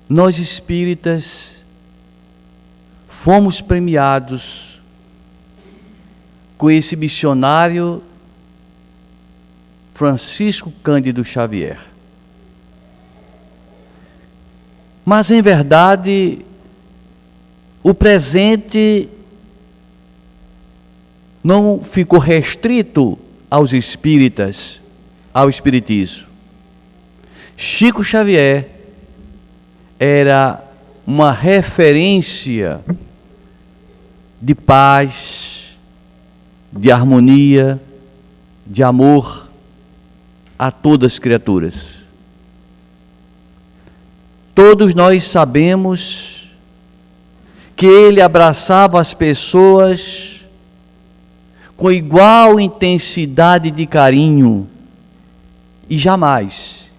nós espíritas fomos premiados com esse missionário Francisco Cândido Xavier. Mas, em verdade, o presente não ficou restrito aos espíritas, ao espiritismo. Chico Xavier era uma referência de paz, de harmonia, de amor a todas as criaturas. Todos nós sabemos que ele abraçava as pessoas com igual intensidade de carinho e jamais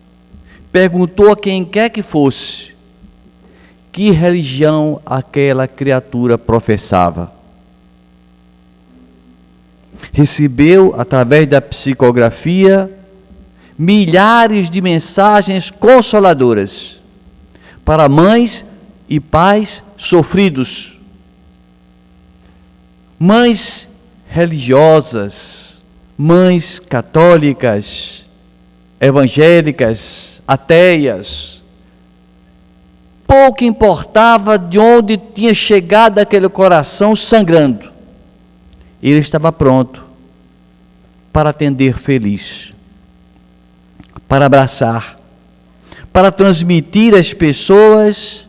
perguntou a quem quer que fosse que religião aquela criatura professava. Recebeu, através da psicografia, milhares de mensagens consoladoras para mães e pais sofridos, mães religiosas, mães católicas, evangélicas, ateias. Pouco importava de onde tinha chegado aquele coração sangrando, ele estava pronto para atender feliz, para abraçar, para transmitir às pessoas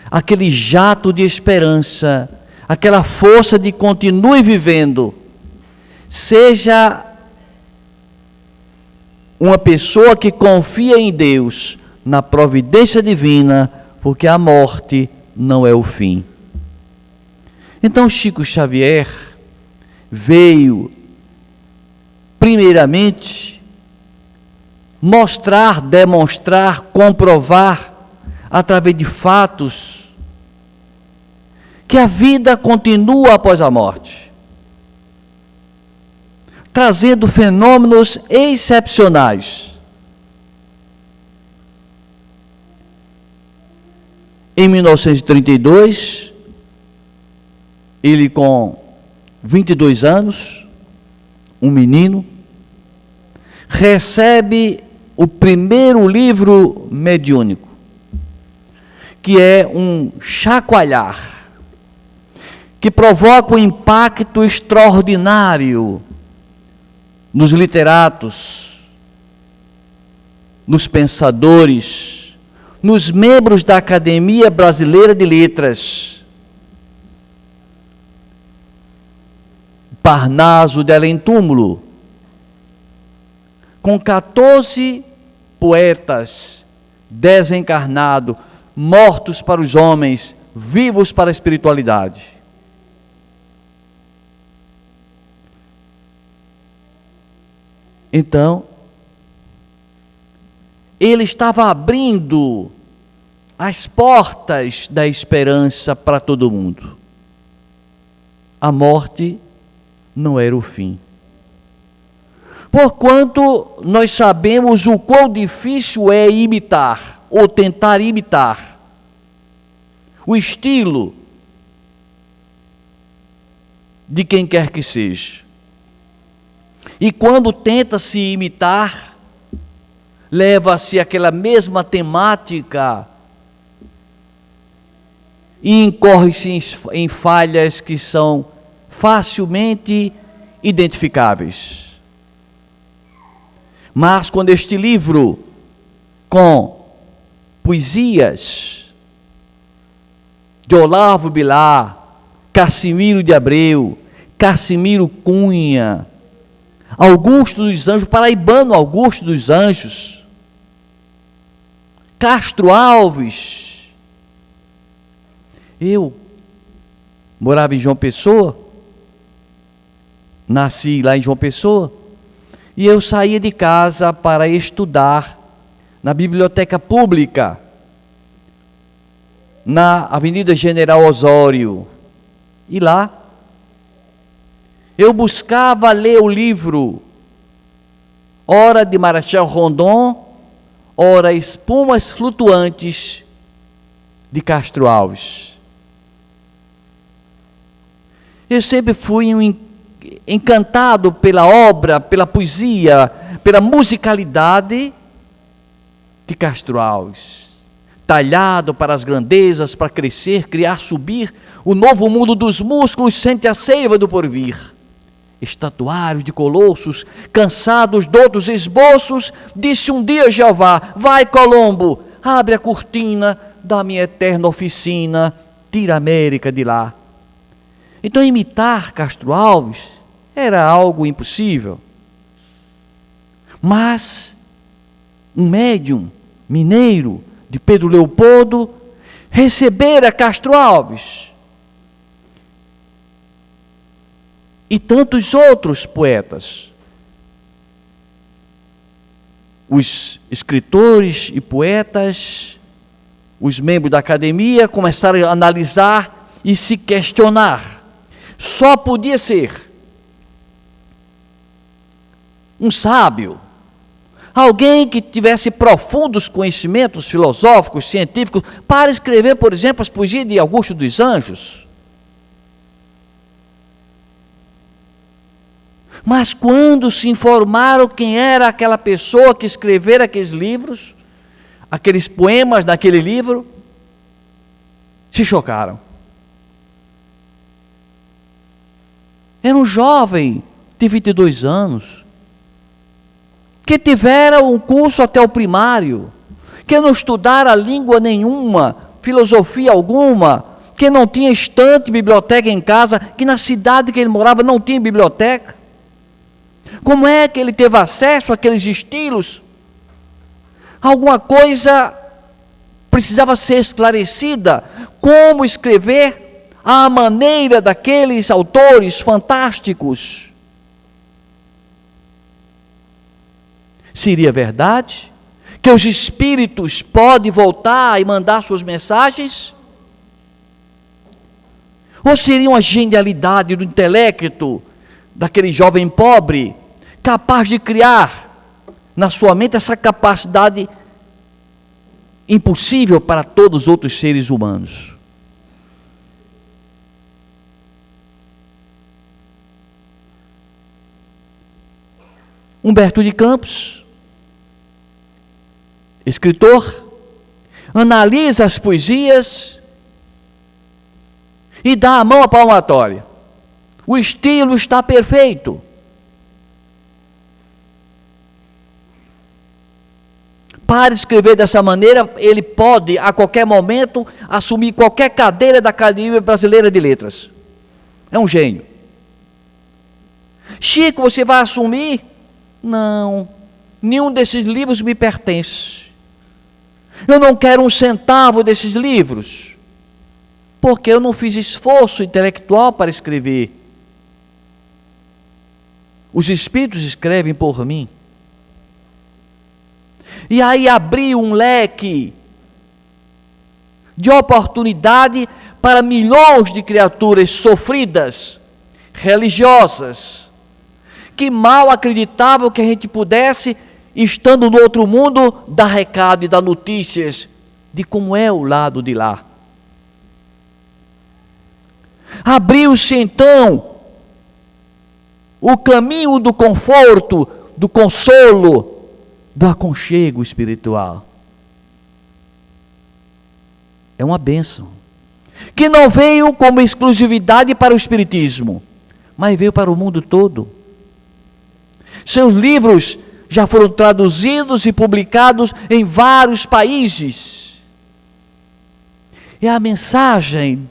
aquele jato de esperança, aquela força de continue vivendo. Seja uma pessoa que confia em Deus, na providência divina, porque a morte não é o fim. Então Chico Xavier veio, primeiramente, mostrar, demonstrar, comprovar, através de fatos, que a vida continua após a morte, trazendo fenômenos excepcionais. Em 1932, ele com 22 anos, um menino, recebe o primeiro livro mediúnico, que é um chacoalhar, que provoca um impacto extraordinário nos literatos, nos pensadores, nos membros da Academia Brasileira de Letras. Parnaso de Além-Túmulo, com 14 poetas desencarnados, mortos para os homens, vivos para a espiritualidade. Então, ele estava abrindo as portas da esperança para todo mundo. A morte não era o fim. Porquanto nós sabemos o quão difícil é imitar, ou tentar imitar, o estilo de quem quer que seja. E quando tenta-se imitar, leva-se aquela mesma temática e incorre-se em falhas que são facilmente identificáveis. Mas quando este livro, com poesias de Olavo Bilac, Cassimiro de Abreu, Cassimiro Cunha, Augusto dos Anjos, paraibano Augusto dos Anjos, Castro Alves. Eu morava em João Pessoa, nasci lá em João Pessoa, e eu saía de casa para estudar na biblioteca pública, na Avenida General Osório. E lá, eu buscava ler o livro, ora de Marechal Rondon, ora Espumas Flutuantes, de Castro Alves. Eu sempre fui encantado pela obra, pela poesia, pela musicalidade de Castro Alves. Talhado para as grandezas, para crescer, criar, subir, o novo mundo dos músculos sente a seiva do porvir. Estatuários de colossos, cansados de outros esboços, disse um dia Jeová: vai, Colombo, abre a cortina da minha eterna oficina, tira a América de lá. Então imitar Castro Alves era algo impossível. Mas um médium mineiro de Pedro Leopoldo recebera Castro Alves e tantos outros poetas. Os escritores e poetas, os membros da academia começaram a analisar e se questionar. Só podia ser um sábio, alguém que tivesse profundos conhecimentos filosóficos, científicos, para escrever, por exemplo, as poesias de Augusto dos Anjos. Mas quando se informaram quem era aquela pessoa que escrevera aqueles livros, aqueles poemas naquele livro, se chocaram. Era um jovem de 22 anos, que tivera um curso até o primário, que não estudara língua nenhuma, filosofia alguma, que não tinha estante, biblioteca em casa, que na cidade que ele morava não tinha biblioteca. Como é que ele teve acesso àqueles estilos? Alguma coisa precisava ser esclarecida. Como escrever à maneira daqueles autores fantásticos? Seria verdade que os espíritos podem voltar e mandar suas mensagens? Ou seria uma genialidade do intelecto daquele jovem pobre, capaz de criar na sua mente essa capacidade impossível para todos os outros seres humanos? Humberto de Campos, escritor, analisa as poesias e dá a mão à palmatória. O estilo está perfeito. Para escrever dessa maneira, ele pode, a qualquer momento, assumir qualquer cadeira da Academia Brasileira de Letras. É um gênio. Chico, você vai assumir? Não, nenhum desses livros me pertence. Eu não quero um centavo desses livros, porque eu não fiz esforço intelectual para escrever. Os Espíritos escrevem por mim. E aí abriu um leque de oportunidade para milhões de criaturas sofridas, religiosas, que mal acreditavam que a gente pudesse, estando no outro mundo, dar recado e dar notícias de como é o lado de lá. Abriu-se então o caminho do conforto, do consolo, do aconchego espiritual. É uma bênção, que não veio como exclusividade para o Espiritismo, mas veio para o mundo todo. Seus livros já foram traduzidos e publicados em vários países. É a mensagem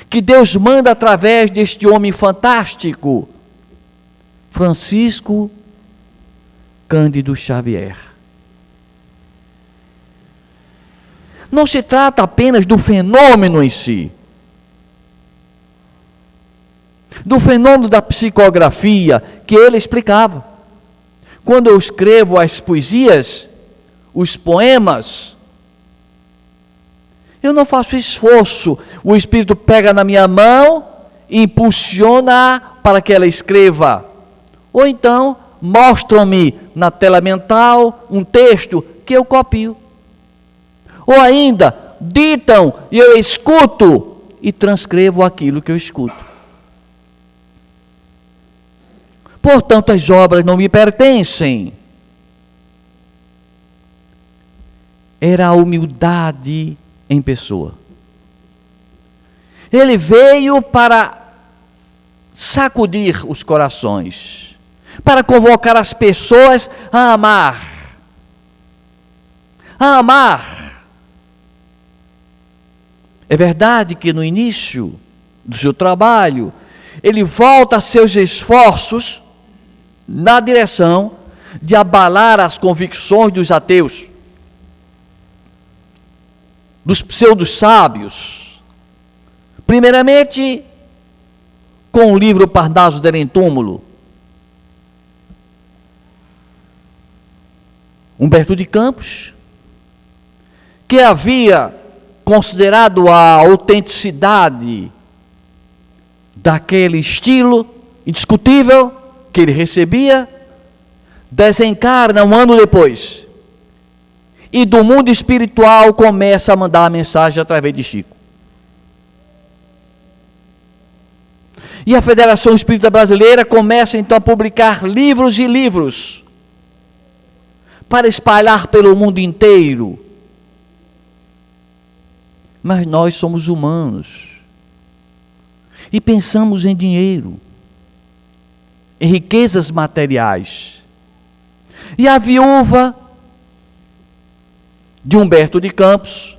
que Deus manda através deste homem fantástico, Francisco Cândido Xavier. Não se trata apenas do fenômeno em si, do fenômeno da psicografia que ele explicava. Quando eu escrevo as poesias, os poemas, eu não faço esforço. O Espírito pega na minha mão e impulsiona para que ela escreva. Ou então, mostram-me na tela mental um texto que eu copio. Ou ainda, ditam, e eu escuto e transcrevo aquilo que eu escuto. Portanto, as obras não me pertencem. Era a humildade em pessoa. Ele veio para sacudir os corações, para convocar as pessoas a amar. A amar. É verdade que no início do seu trabalho, ele volta a seus esforços na direção de abalar as convicções dos ateus, dos pseudo-sábios. Primeiramente, com o livro Parnaso del Túmulo. Humberto de Campos, que havia considerado a autenticidade daquele estilo indiscutível que ele recebia, desencarna um ano depois. E do mundo espiritual começa a mandar a mensagem através de Chico. E a Federação Espírita Brasileira começa então a publicar livros e livros para espalhar pelo mundo inteiro. Mas nós somos humanos e pensamos em dinheiro, em riquezas materiais. E a viúva de Humberto de Campos,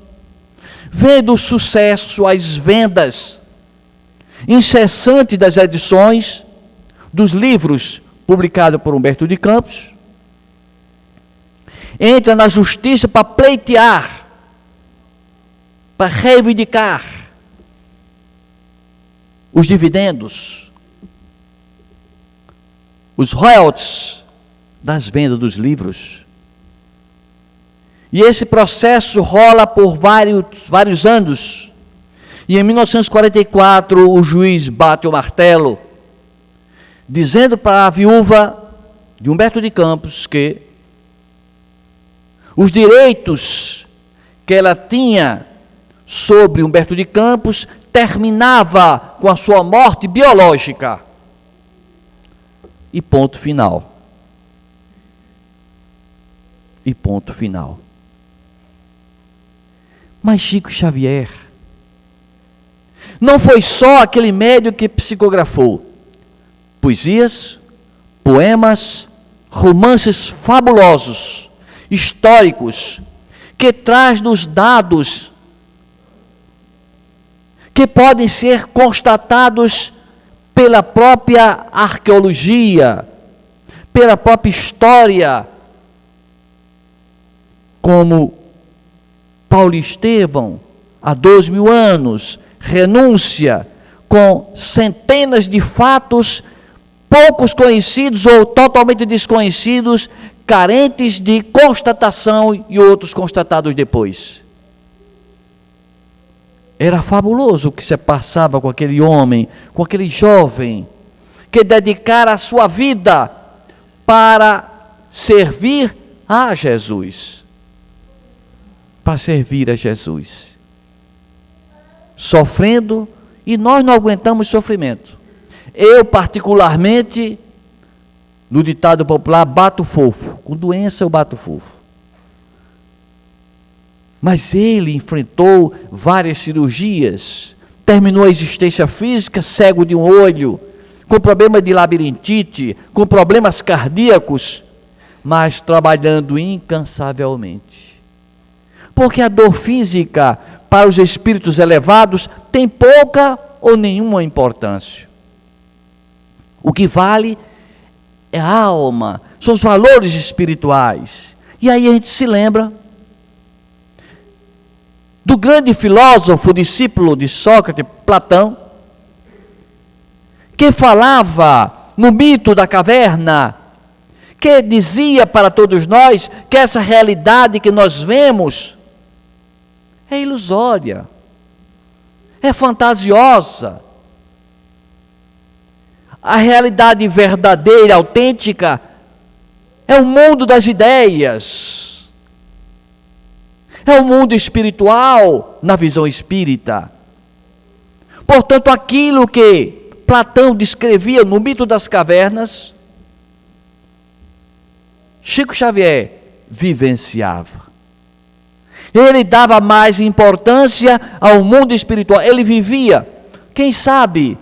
vendo o sucesso, as vendas incessantes das edições dos livros publicados por Humberto de Campos, entra na justiça para pleitear, para reivindicar os dividendos, os royalties das vendas dos livros. E esse processo rola por vários anos. E em 1944 o juiz bate o martelo, dizendo para a viúva de Humberto de Campos que os direitos que ela tinha sobre Humberto de Campos terminava com a sua morte biológica. E ponto final. E ponto final. Mas Chico Xavier não foi só aquele médium que psicografou poesias, poemas, romances fabulosos, históricos, que traz-nos dados que podem ser constatados pela própria arqueologia, pela própria história, como Paulo Estevão, há 2.000 anos, Renúncia, com centenas de fatos poucos conhecidos ou totalmente desconhecidos, carentes de constatação e outros constatados depois. Era fabuloso o que se passava com aquele homem, com aquele jovem, que dedicara a sua vida para servir a Jesus. Para servir a Jesus. Sofrendo, e nós não aguentamos sofrimento. Eu, particularmente, no ditado popular, bato fofo. Com doença eu bato fofo. Mas ele enfrentou várias cirurgias, terminou a existência física, cego de um olho, com problema de labirintite, com problemas cardíacos, mas trabalhando incansavelmente. Porque a dor física, para os espíritos elevados, tem pouca ou nenhuma importância. O que vale é a alma, são os valores espirituais. E aí a gente se lembra do grande filósofo, discípulo de Sócrates, Platão, que falava no mito da caverna, que dizia para todos nós que essa realidade que nós vemos é ilusória, é fantasiosa. A realidade verdadeira, autêntica, é o mundo das ideias. É o mundo espiritual na visão espírita. Portanto, aquilo que Platão descrevia no mito das cavernas, Chico Xavier vivenciava. Ele dava mais importância ao mundo espiritual. Ele vivia, quem sabe,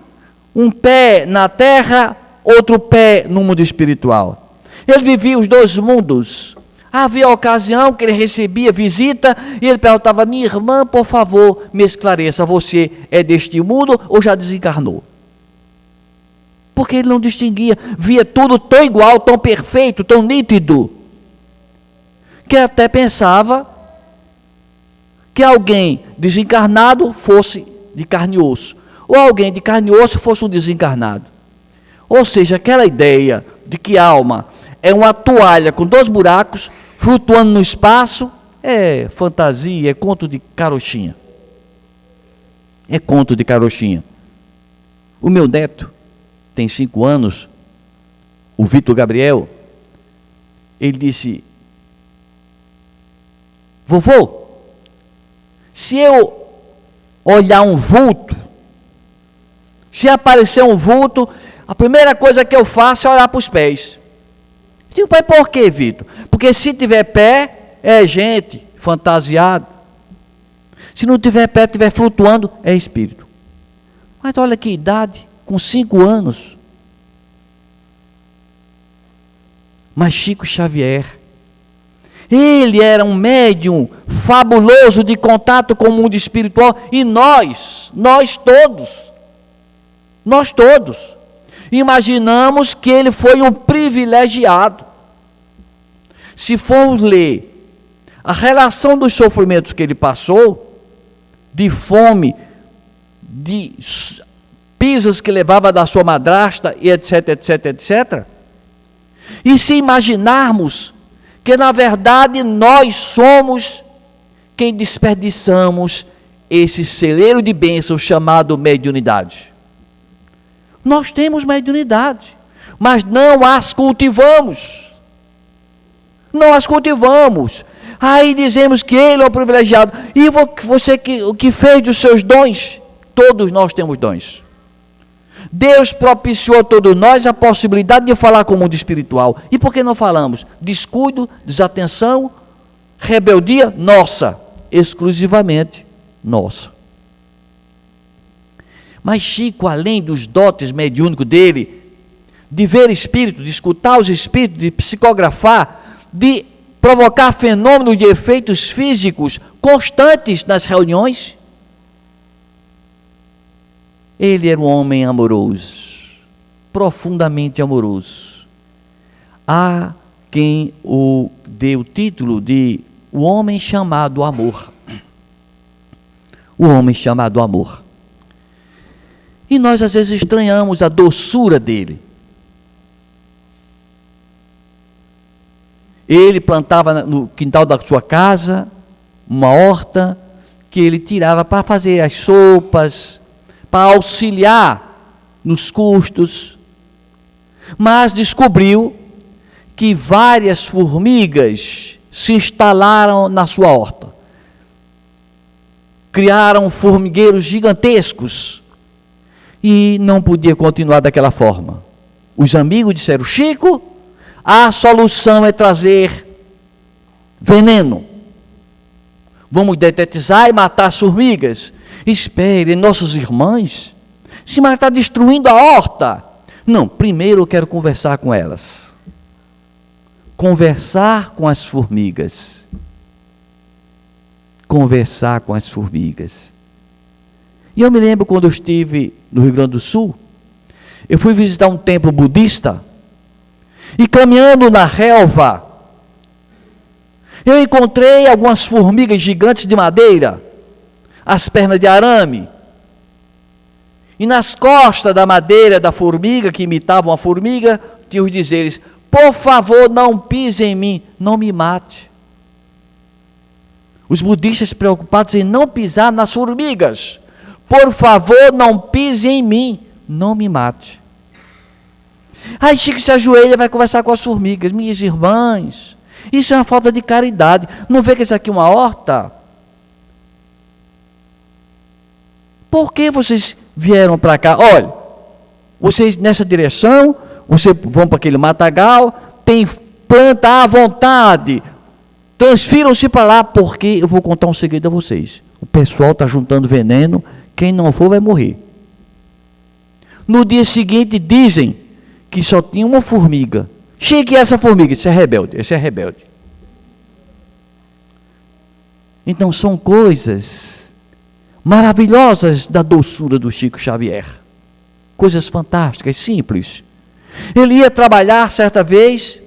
um pé na terra, outro pé no mundo espiritual. Ele vivia os dois mundos. Havia ocasião que ele recebia visita e ele perguntava: minha irmã, por favor, me esclareça, você é deste mundo ou já desencarnou? Porque ele não distinguia, via tudo tão igual, tão perfeito, tão nítido, que até pensava que alguém desencarnado fosse de carne e osso, ou alguém de carne e osso fosse um desencarnado. Ou seja, aquela ideia de que a alma é uma toalha com 2 buracos, flutuando no espaço, é fantasia, é conto de carochinha. É conto de carochinha. O meu neto tem 5 anos, o Vitor Gabriel, ele disse: vovô, se eu olhar um vulto, se aparecer um vulto, a primeira coisa que eu faço é olhar para os pés. Eu digo: pai, por quê, Vitor? Porque se tiver pé, é gente, fantasiado. Se não tiver pé, estiver flutuando, é espírito. Mas olha que idade, com 5 anos. Mas Chico Xavier, ele era um médium fabuloso de contato com o mundo espiritual, e nós todos, imaginamos que ele foi um privilegiado. Se formos ler a relação dos sofrimentos que ele passou, de fome, de pisas que levava da sua madrasta, e etc, etc, etc, e se imaginarmos que na verdade nós somos quem desperdiçamos esse celeiro de bênçãos chamado mediunidade. Nós temos mediunidade, mas não as cultivamos. Não as cultivamos. Aí dizemos que ele é o privilegiado. E você o que fez dos seus dons? Todos nós temos dons. Deus propiciou a todos nós a possibilidade de falar com o mundo espiritual. E por que não falamos? Descuido, desatenção, rebeldia, nossa, exclusivamente nossa. Mas Chico, além dos dotes mediúnicos dele, de ver espírito, de escutar os espíritos, de psicografar, de provocar fenômenos de efeitos físicos constantes nas reuniões, ele era um homem amoroso, profundamente amoroso. Há quem o dê o título de o homem chamado amor. O homem chamado amor. E nós às vezes estranhamos a doçura dele. Ele plantava no quintal da sua casa uma horta que ele tirava para fazer as sopas, para auxiliar nos custos, mas descobriu que várias formigas se instalaram na sua horta, criaram formigueiros gigantescos e não podia continuar daquela forma. Os amigos disseram: Chico, a solução é trazer veneno, vamos detetizar e matar as formigas. Espere, nossas irmãs, se mas está destruindo a horta. Não, primeiro eu quero conversar com elas. Conversar com as formigas. Conversar com as formigas. E eu me lembro quando eu estive no Rio Grande do Sul, eu fui visitar um templo budista, e caminhando na relva, eu encontrei algumas formigas gigantes de madeira, as pernas de arame, e nas costas da madeira da formiga, que imitavam a formiga, tinha os dizeres: por favor, não pise em mim, não me mate. Os budistas preocupados em não pisar nas formigas. Por favor, não pise em mim, não me mate. Aí Chico se ajoelha e vai conversar com as formigas: minhas irmãs, Isso é uma falta de caridade. Não vê que isso aqui é uma horta? Por que vocês vieram para cá? Olha, vocês nessa direção, vocês vão para aquele matagal, tem planta à vontade, transfiram-se para lá, porque eu vou contar um segredo a vocês. O pessoal está juntando veneno, quem não for vai morrer. No dia seguinte dizem que só tinha uma formiga. Chegue essa formiga, esse é rebelde, esse é rebelde. Então são coisas maravilhosas da doçura do Chico Xavier. Coisas fantásticas, simples. Ele ia trabalhar certa vez,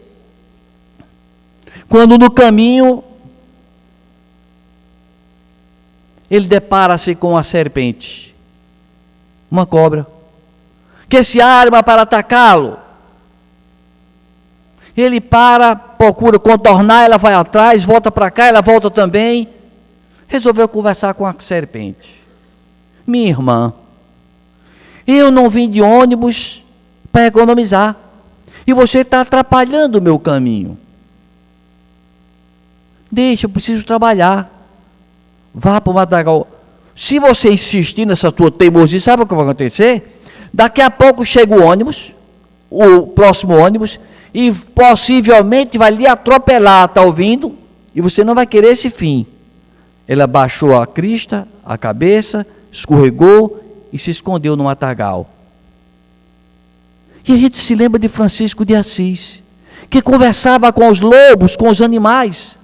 quando no caminho ele depara-se com uma serpente, uma cobra, que se arma para atacá-lo. Ele para, procura contornar, ela vai atrás, volta para cá, ela volta também. Resolveu conversar com a serpente. Minha irmã, eu não vim de ônibus para economizar, e você está atrapalhando o meu caminho. Deixa, eu preciso trabalhar. Vá para o matagal. Se você insistir nessa tua teimosia, sabe o que vai acontecer? Daqui a pouco chega o ônibus, o próximo ônibus, e possivelmente vai lhe atropelar, está ouvindo? E você não vai querer esse fim. Ela baixou a crista, a cabeça, escorregou e se escondeu no matagal. E a gente se lembra de Francisco de Assis, que conversava com os lobos, com os animais.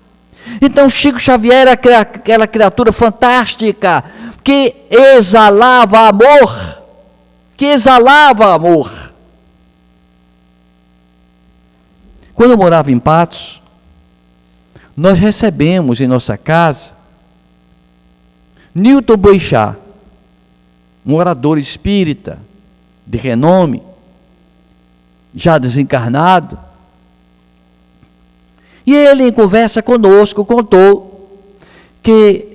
Então Chico Xavier era aquela criatura fantástica, que exalava amor, Quando eu morava em Patos, nós recebemos em nossa casa Newton Boixá, um orador espírita de renome, já desencarnado. E ele, em conversa conosco, contou que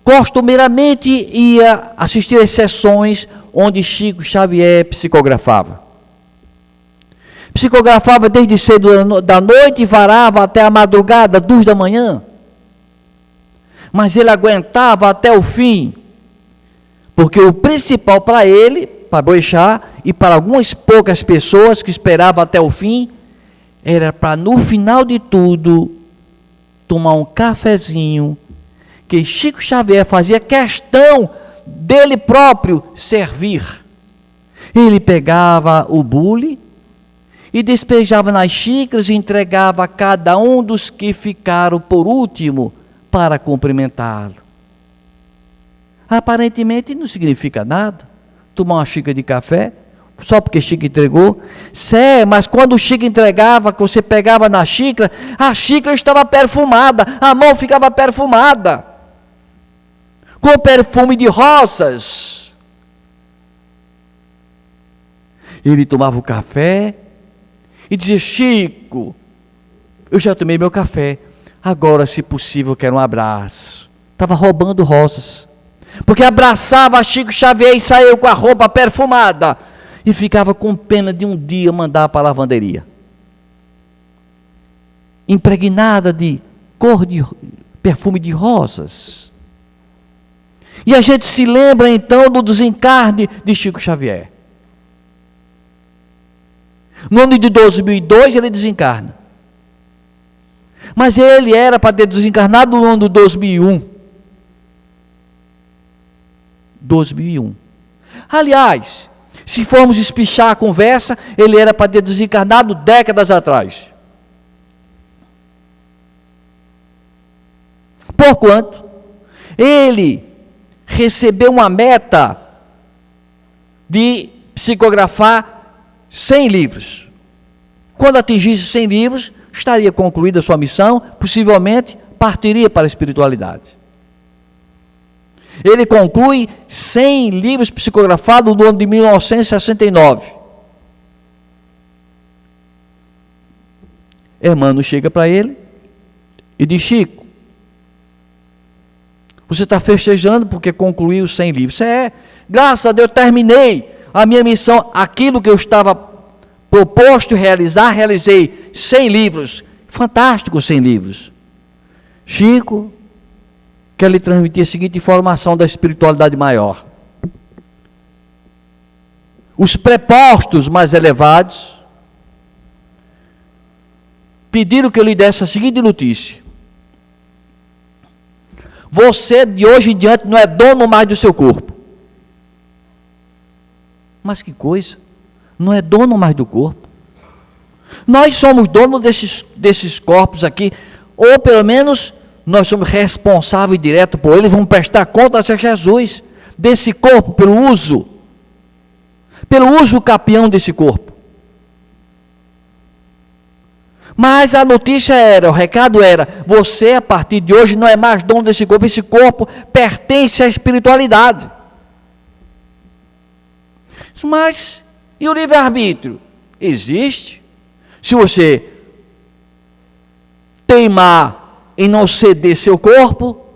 costumeiramente ia assistir às sessões onde Chico Xavier psicografava. Psicografava desde cedo da noite e varava até a madrugada, 2 da manhã. Mas ele aguentava até o fim, porque o principal para ele, para Boixá, e para algumas poucas pessoas que esperavam até o fim, era para no final de tudo, tomar um cafezinho, que Chico Xavier fazia questão dele próprio servir. Ele pegava o bule e despejava nas xícaras e entregava a cada um dos que ficaram por último para cumprimentá-lo. Aparentemente não significa nada tomar uma xícara de café, só porque Chico entregou. Mas quando o Chico entregava, que você pegava na xícara, a xícara estava perfumada, a mão ficava perfumada, com perfume de rosas. Ele tomava o café e dizia: Chico, eu já tomei meu café, agora, se possível, eu quero um abraço. Estava roubando rosas, porque abraçava Chico Xavier e saiu com a roupa perfumada, e ficava com pena de um dia mandar para a lavanderia, impregnada de cor de perfume de rosas. E a gente se lembra então do desencarne de Chico Xavier. No ano de 2002 ele desencarna, mas ele era para ter desencarnado no ano de 2001. Aliás, se formos espichar a conversa, ele era para ter desencarnado décadas atrás. Porquanto ele recebeu uma meta de psicografar 100 livros. Quando atingisse 100 livros, estaria concluída a sua missão, possivelmente partiria para a espiritualidade. Ele conclui 100 livros psicografados no ano de 1969. Hermano chega para ele e diz: Chico, você está festejando porque concluiu 100 livros. Graças a Deus, eu terminei a minha missão, aquilo que eu estava proposto realizar, realizei 100 livros. fantástico sem livros. Chico quer lhe transmitir a seguinte informação da espiritualidade maior. Os prepostos mais elevados pediram que eu lhe desse a seguinte notícia: você de hoje em diante não é dono mais do seu corpo. Mas que coisa, não é dono mais do corpo. Nós somos donos desses corpos aqui, ou pelo menos nós somos responsáveis direto por eles, vamos prestar conta a Jesus desse corpo pelo uso capião desse corpo. Mas a notícia era, o recado era: você a partir de hoje não é mais dono desse corpo, esse corpo pertence à espiritualidade. Mas, e o livre-arbítrio? Existe. Se você teimar em não ceder seu corpo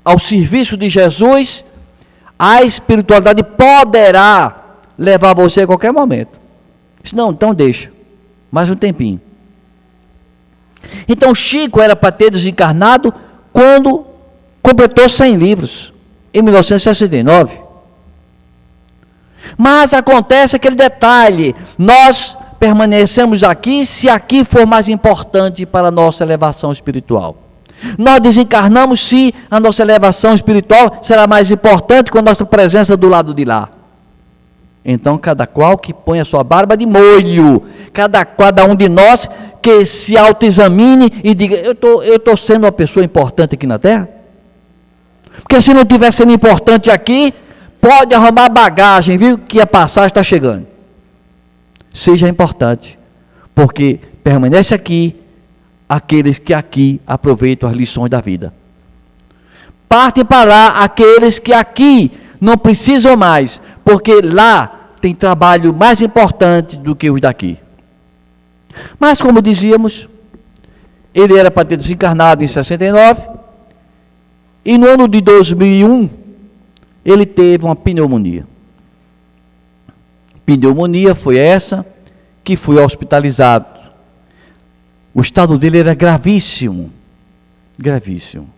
ao serviço de Jesus, a espiritualidade poderá levar você a qualquer momento. Se não, então deixa, mais um tempinho. Então Chico era para ter desencarnado quando completou 100 livros, em 1969. Mas acontece aquele detalhe: nós permanecemos aqui se aqui for mais importante para a nossa elevação espiritual. Nós desencarnamos se a nossa elevação espiritual será mais importante com a nossa presença do lado de lá. Então, cada qual que põe a sua barba de molho, cada um de nós que se autoexamine e diga: eu estou sendo uma pessoa importante aqui na Terra? Porque se não estiver sendo importante aqui, pode arrumar bagagem, viu, que a passagem está chegando. Seja importante, porque permanece aqui aqueles que aqui aproveitam as lições da vida. Partem para lá aqueles que aqui não precisam mais, porque lá tem trabalho mais importante do que os daqui. Mas, como dizíamos, ele era para ter desencarnado em 69, e no ano de 2001, ele teve uma pneumonia. Pneumonia foi essa que foi hospitalizado. O estado dele era gravíssimo, gravíssimo.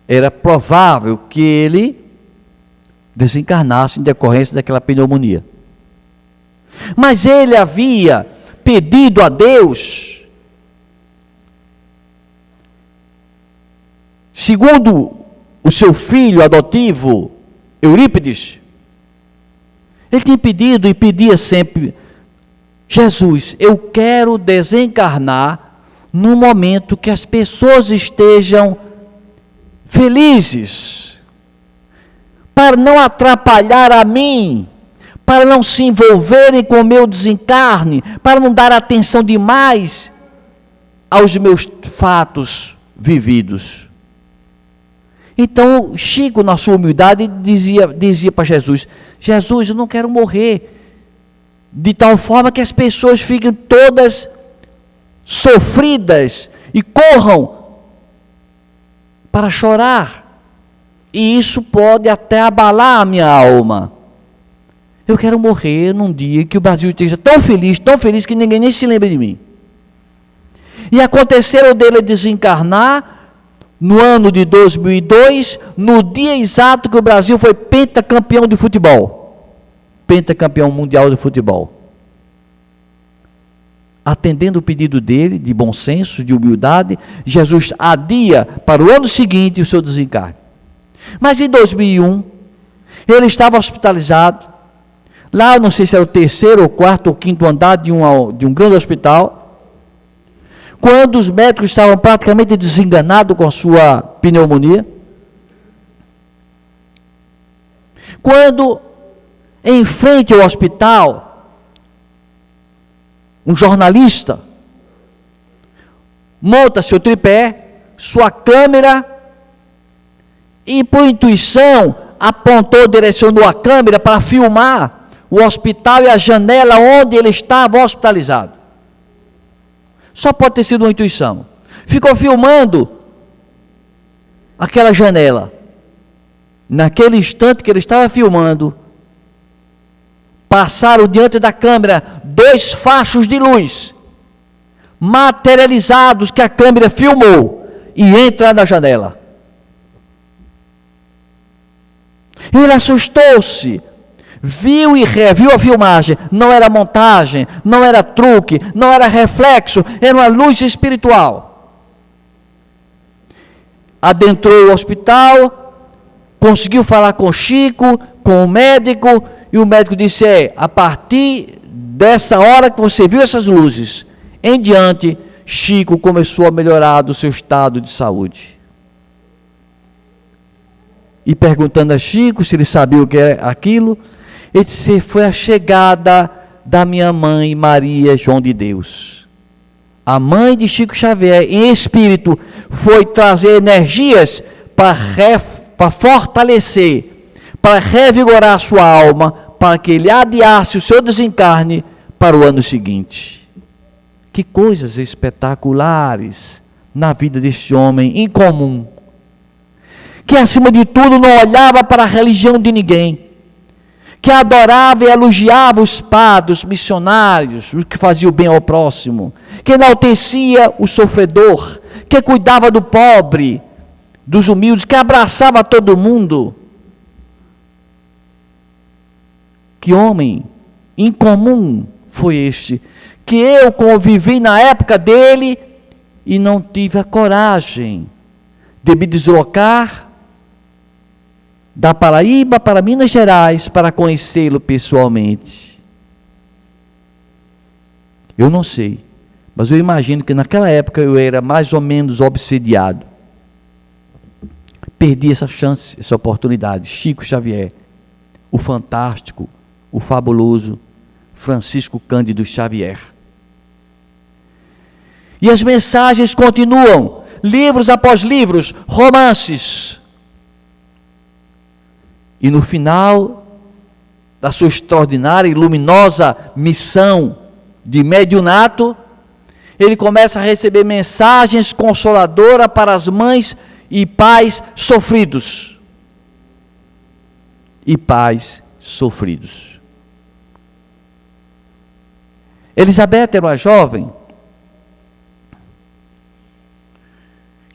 Era provável que ele desencarnasse em decorrência daquela pneumonia. Mas ele havia pedido a Deus, segundo o seu filho adotivo, Eurípides, ele tinha pedido e pedia sempre: Jesus, eu quero desencarnar no momento que as pessoas estejam felizes, para não atrapalhar a mim, para não se envolverem com o meu desencarne, para não dar atenção demais aos meus fatos vividos. Então, Chico, na sua humildade, dizia para Jesus: Jesus, eu não quero morrer de tal forma que as pessoas fiquem todas sofridas e corram para chorar, e isso pode até abalar a minha alma. Eu quero morrer num dia que o Brasil esteja tão feliz que ninguém nem se lembre de mim. E aconteceu dele desencarnar no ano de 2002, no dia exato que o Brasil foi pentacampeão de futebol, pentacampeão mundial de futebol. Atendendo o pedido dele, de bom senso, de humildade, Jesus adia para o ano seguinte o seu desencarne. Mas em 2001, ele estava hospitalizado, lá, não sei se era o terceiro, ou quarto, ou quinto andar de um grande hospital, quando os médicos estavam praticamente desenganados com a sua pneumonia, quando, em frente ao hospital, um jornalista monta seu tripé, sua câmera, e por intuição apontou, direcionou a câmera para filmar o hospital e a janela onde ele estava hospitalizado. Só pode ter sido uma intuição. Ficou filmando aquela janela. Naquele instante que ele estava filmando, passaram diante da câmera 2 fachos de luz materializados que a câmera filmou e entra na janela. Ele assustou-se, viu e reviu a filmagem. Não era montagem, não era truque, não era reflexo, era uma luz espiritual. Adentrou o hospital, conseguiu falar com Chico, com o médico, e o médico disse: a partir dessa hora que você viu essas luzes em diante, Chico começou a melhorar do seu estado de saúde. E perguntando a Chico se ele sabia o que era aquilo, ele disse: foi a chegada da minha mãe Maria João de Deus. A mãe de Chico Xavier, em espírito, foi trazer energias para fortalecer, para revigorar a sua alma, para que ele adiasse o seu desencarne para o ano seguinte. Que coisas espetaculares na vida deste homem incomum, que acima de tudo não olhava para a religião de ninguém, que adorava e elogiava os padres, os missionários, os que faziam bem ao próximo, que enaltecia o sofredor, que cuidava do pobre, dos humildes, que abraçava todo mundo. Que homem incomum foi este, que eu convivi na época dele e não tive a coragem de me deslocar da Paraíba para Minas Gerais para conhecê-lo pessoalmente. Eu não sei, mas eu imagino que naquela época eu era mais ou menos obsediado. Perdi essa chance, essa oportunidade. Chico Xavier, o fantástico, o fabuloso Francisco Cândido Xavier. E as mensagens continuam, livros após livros, romances. E no final da sua extraordinária e luminosa missão de mediunato, ele começa a receber mensagens consoladoras para as mães e pais sofridos. E pais sofridos. Elizabeth era uma jovem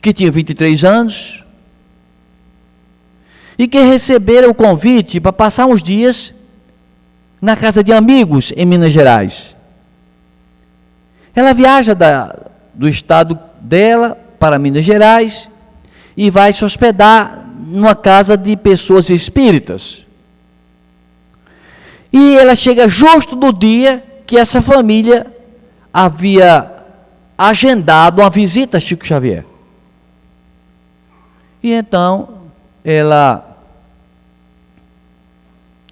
que tinha 23 anos e que recebera o convite para passar uns dias na casa de amigos em Minas Gerais. Ela viaja do estado dela para Minas Gerais e vai se hospedar numa casa de pessoas espíritas. E ela chega justo no dia que essa família havia agendado uma visita a Chico Xavier. E então ela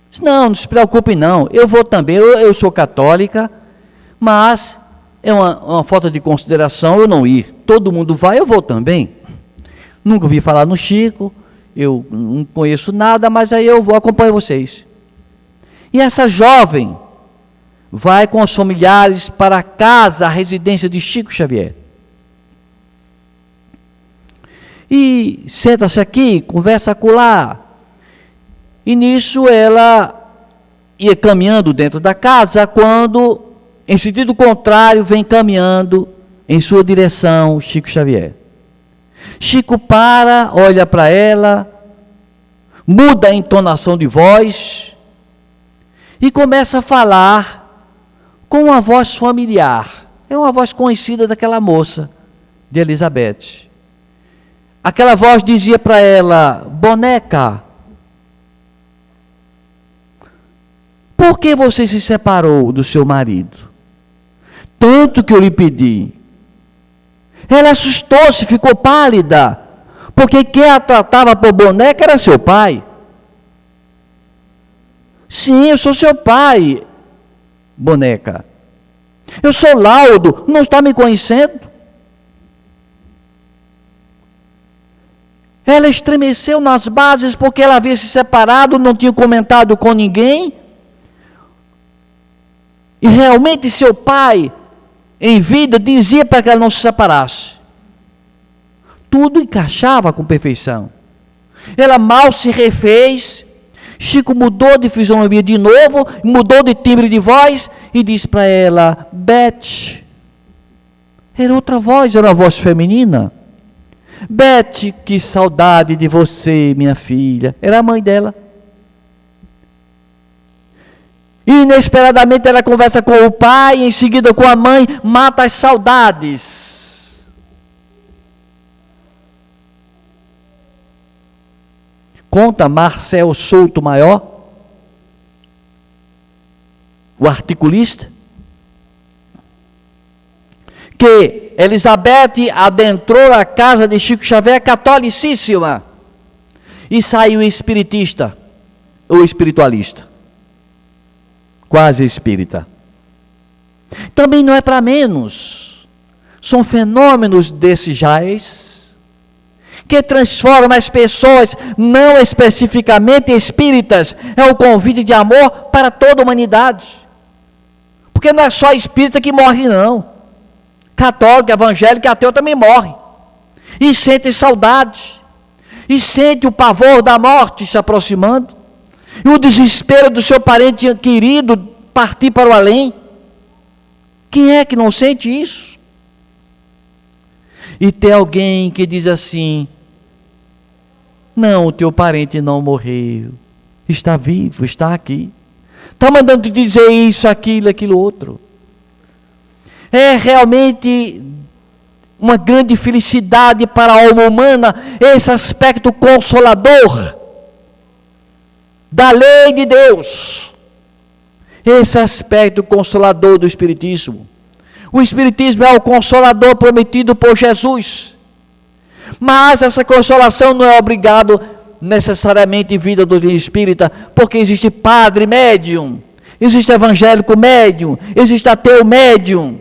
disse: não se preocupe não, eu vou também, eu sou católica, mas é uma falta de consideração eu não ir. Todo mundo vai, eu vou também. Nunca ouvi falar no Chico, eu não conheço nada, mas aí eu vou, acompanho vocês. E essa jovem vai com os familiares para a casa, a residência de Chico Xavier. E senta-se aqui, conversa acolá. E nisso ela ia caminhando dentro da casa, quando, em sentido contrário, vem caminhando em sua direção Chico Xavier. Chico para, olha para ela, muda a entonação de voz e começa a falar com uma voz familiar. Era uma voz conhecida daquela moça, de Elizabeth. Aquela voz dizia para ela: boneca, por que você se separou do seu marido? Tanto que eu lhe pedi. Ela assustou-se, ficou pálida, porque quem a tratava por boneca era seu pai. Sim, eu sou seu pai, boneca. Eu sou Laudo, não está me conhecendo? Ela estremeceu nas bases porque ela havia se separado, não tinha comentado com ninguém. E realmente seu pai, em vida, dizia para que ela não se separasse. Tudo encaixava com perfeição. Ela mal se refez Chico mudou de fisionomia de novo, mudou de timbre de voz e disse para ela: Beth. Era outra voz, era uma voz feminina. Beth, que saudade de você, minha filha. Era a mãe dela. Inesperadamente ela conversa com o pai, em seguida com a mãe, mata as saudades. Conta Marcel Souto Maior, o articulista, que Elizabeth adentrou a casa de Chico Xavier catolicíssima e saiu espiritista ou espiritualista. Quase espírita. Também não é para menos. São fenômenos desses jais que transformam as pessoas, não especificamente espíritas. É o convite de amor para toda a humanidade. Porque não é só espírita que morre, não. Católico, evangélico e ateu também morre. E sente saudade. E sente o pavor da morte se aproximando. E o desespero do seu parente querido partir para o além. Quem é que não sente isso? E tem alguém que diz assim: não, o teu parente não morreu, está vivo, está aqui, está mandando te dizer isso, aquilo outro. É realmente uma grande felicidade para a alma humana esse aspecto consolador da lei de Deus, esse aspecto consolador do Espiritismo. O Espiritismo é o consolador prometido por Jesus, mas essa consolação não é obrigado necessariamente em vida do espírita, porque existe padre médium, existe evangélico médium, existe ateu médium,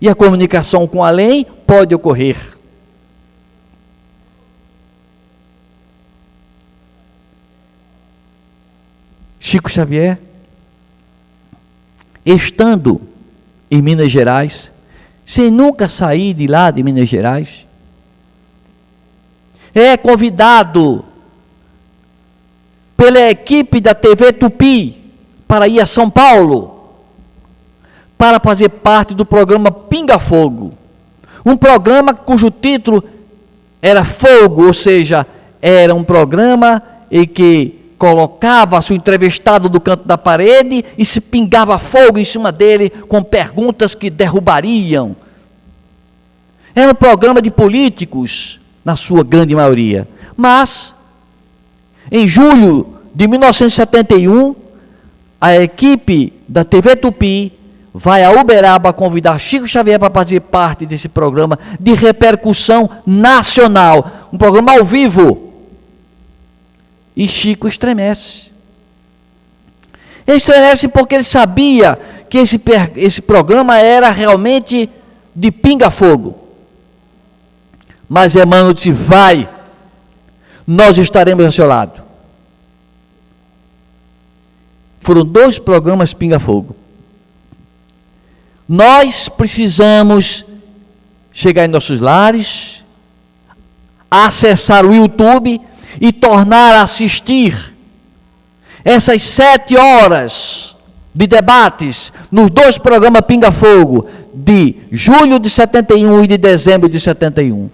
e a comunicação com além pode ocorrer. Chico Xavier, estando em Minas Gerais, sem nunca sair de lá de Minas Gerais, é convidado pela equipe da TV Tupi para ir a São Paulo, para fazer parte do programa Pinga Fogo, um programa cujo título era Fogo, ou seja, era um programa em que colocava-se o entrevistado do canto da parede e se pingava fogo em cima dele com perguntas que derrubariam. Era um programa de políticos, na sua grande maioria. Mas, em julho de 1971, a equipe da TV Tupi vai a Uberaba convidar Chico Xavier para fazer parte desse programa de repercussão nacional, um programa ao vivo. E Chico estremece. Estremece porque ele sabia que esse programa era realmente de pinga-fogo. Mas Emmanuel disse: vai, nós estaremos ao seu lado. Foram 2 programas pinga-fogo. Nós precisamos chegar em nossos lares, acessar o YouTube e tornar a assistir essas 7 horas de debates nos 2 programas Pinga Fogo de julho de 71 e de dezembro de 71,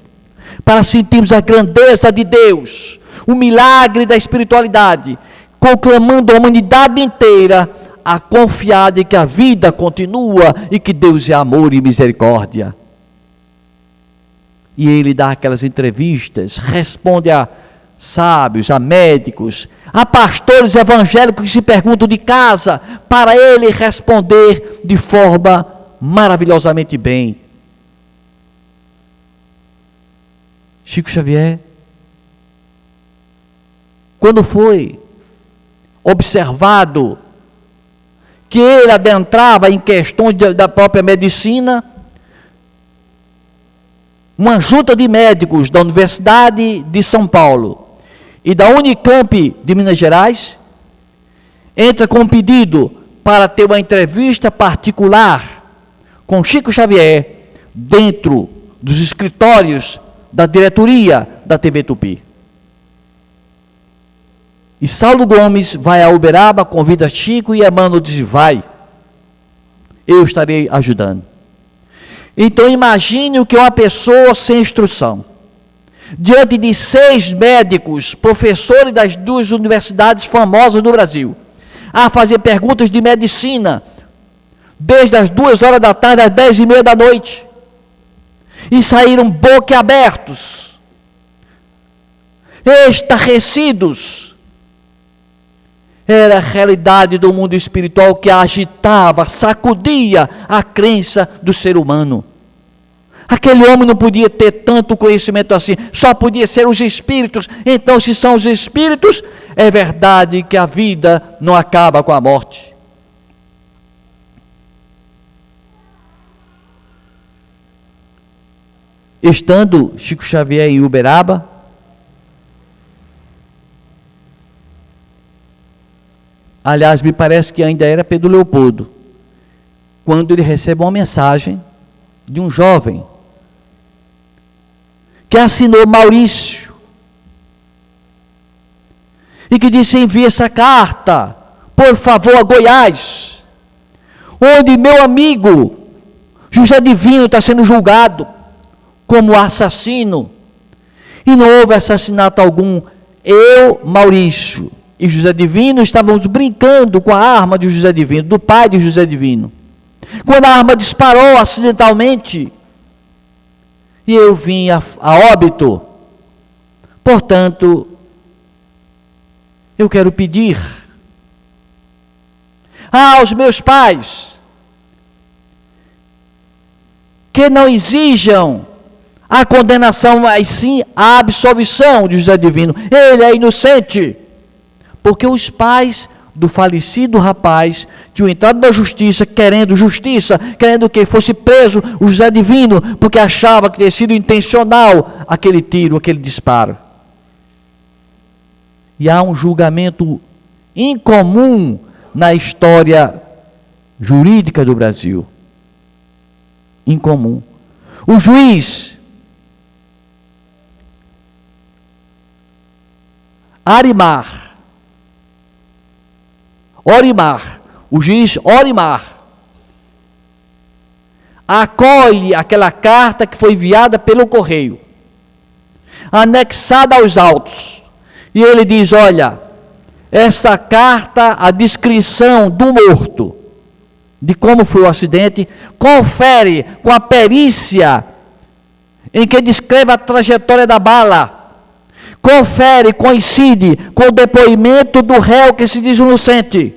para sentirmos a grandeza de Deus, o milagre da espiritualidade, conclamando a humanidade inteira a confiar de que a vida continua e que Deus é amor e misericórdia. E ele dá aquelas entrevistas, responde a sábios, a médicos, a pastores evangélicos que se perguntam de casa, para ele responder de forma maravilhosamente bem. Chico Xavier, quando foi observado que ele adentrava em questões da própria medicina, uma junta de médicos da Universidade de São Paulo e da Unicamp de Minas Gerais entra com um pedido para ter uma entrevista particular com Chico Xavier dentro dos escritórios da diretoria da TV Tupi. E Saulo Gomes vai a Uberaba, convida Chico e Emmanuel diz: vai, eu estarei ajudando. Então imagine o que uma pessoa sem instrução, diante de 6 médicos, professores das 2 universidades famosas do Brasil, a fazer perguntas de medicina, desde as 2 horas da tarde às 10h30 da noite, e saíram boquiabertos, estarrecidos. Era a realidade do mundo espiritual que agitava, sacudia a crença do ser humano. Aquele homem não podia ter tanto conhecimento assim, só podia ser os espíritos. Então, se são os espíritos, é verdade que a vida não acaba com a morte. Estando Chico Xavier em Uberaba, aliás, me parece que ainda era Pedro Leopoldo, quando ele recebe uma mensagem de um jovem que assinou Maurício e que disse: envie essa carta, por favor, a Goiás, onde meu amigo José Divino está sendo julgado como assassino, e não houve assassinato algum. Eu, Maurício e José Divino estávamos brincando com a arma de José Divino, do pai de José Divino, quando a arma disparou acidentalmente e eu vim a óbito. Portanto, eu quero pedir aos meus pais que não exijam a condenação, mas sim a absolvição de José Divino. Ele é inocente. Porque os pais do falecido rapaz tinham entrado na justiça, querendo que fosse preso o José Divino, porque achava que tinha sido intencional aquele tiro, aquele disparo. E há um julgamento incomum na história jurídica do Brasil. Incomum. O juiz Orimar, o juiz Orimar, acolhe aquela carta que foi enviada pelo correio, anexada aos autos, e ele diz: olha, essa carta, a descrição do morto, de como foi o acidente, confere com a perícia em que descreve a trajetória da bala, confere, coincide com o depoimento do réu que se diz inocente.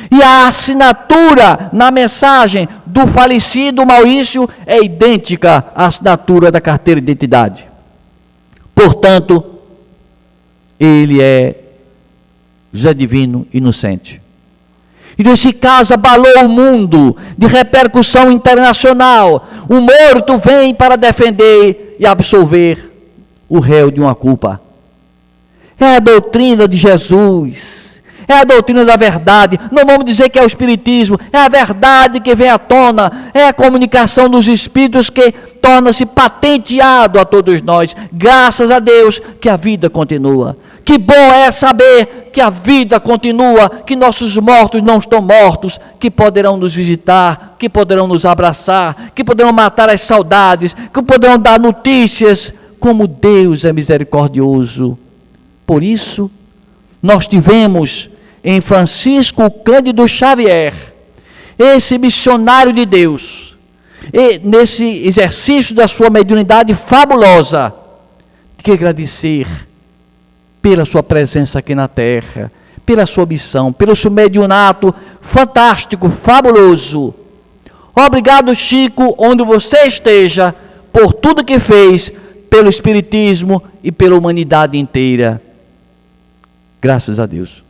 E a assinatura na mensagem do falecido Maurício é idêntica à assinatura da carteira de identidade. Portanto, ele é José Divino inocente. E nesse caso abalou o mundo, de repercussão internacional. O morto vem para defender e absolver o réu de uma culpa. É a doutrina de Jesus, é a doutrina da verdade. Não vamos dizer que é o espiritismo, é a verdade que vem à tona, é a comunicação dos espíritos que torna-se patenteado a todos nós. Graças a Deus que a vida continua. Que bom é saber que a vida continua, que nossos mortos não estão mortos, que poderão nos visitar, que poderão nos abraçar, que poderão matar as saudades, que poderão dar notícias. Como Deus é misericordioso. Por isso, nós tivemos em Francisco Cândido Xavier, esse missionário de Deus, e nesse exercício da sua mediunidade fabulosa, que agradecer pela sua presença aqui na terra, pela sua missão, pelo seu mediunato fantástico, fabuloso. Obrigado, Chico, onde você esteja, por tudo que fez pelo Espiritismo e pela humanidade inteira. Graças a Deus.